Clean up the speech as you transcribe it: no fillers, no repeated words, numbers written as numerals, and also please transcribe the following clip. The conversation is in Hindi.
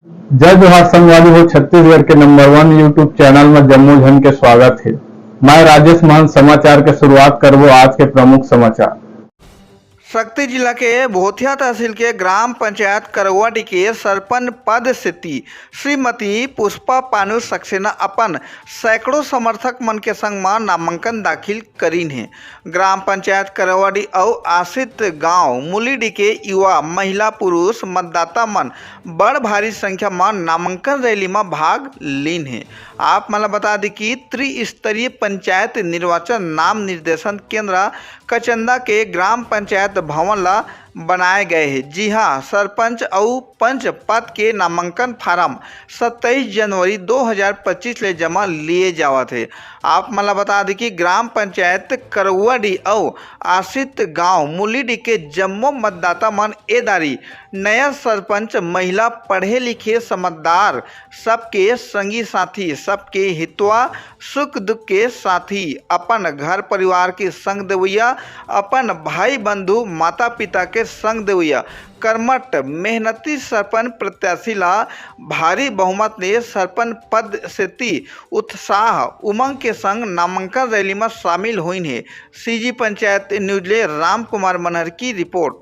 जय जोहार संगवारी हो। छत्तीसगढ़ के नंबर 1 यूट्यूब चैनल में जम्मू झन के स्वागत है। मैं राजेश महंत समाचार के शुरुआत करबो आज के प्रमुख समाचार। शक्ति जिला के भोथिया तहसील के ग्राम पंचायत करवाडी के सरपंच पद से श्रीमती पुष्पा पानु सक्सेना अपन सैकड़ों समर्थक मन के संग में नामांकन दाखिल करीन है। ग्राम पंचायत करवाडी और आश्रित गांव मुलीडी के युवा महिला पुरुष मतदाता मन बड़ भारी संख्या में नामांकन रैली में भाग लीन है। आप मला बता दी कि त्रिस्तरीय पंचायत निर्वाचन नाम निर्देशन केंद्र कचंदा के ग्राम पंचायत भवन ला बनाए गए हैं। जी हां, सरपंच और पंच पद के नामांकन फार्म 27 जनवरी 2025 ले जमा लिए जावत है। आप मला बता दी कि ग्राम पंचायत करवाडी और आश्रित गांव मुलीडी के जम्मो मतदाता मन एदारी नया सरपंच महिला पढ़े लिखे समझदार सबके संगी साथी सबके हितवा सुख दुख के साथी अपन घर परिवार के संग देवैया अपन भाई बंधु माता पिता के संग देवैया कर्मठ मेहनती सरपंच प्रत्याशी ला भारी बहुमत ने सरपंच पद से उत्साह उमंग के संग नामांकन रैली में शामिल हुई है। सीजी पंचायत न्यूज ले राम कुमार मनहर की रिपोर्ट।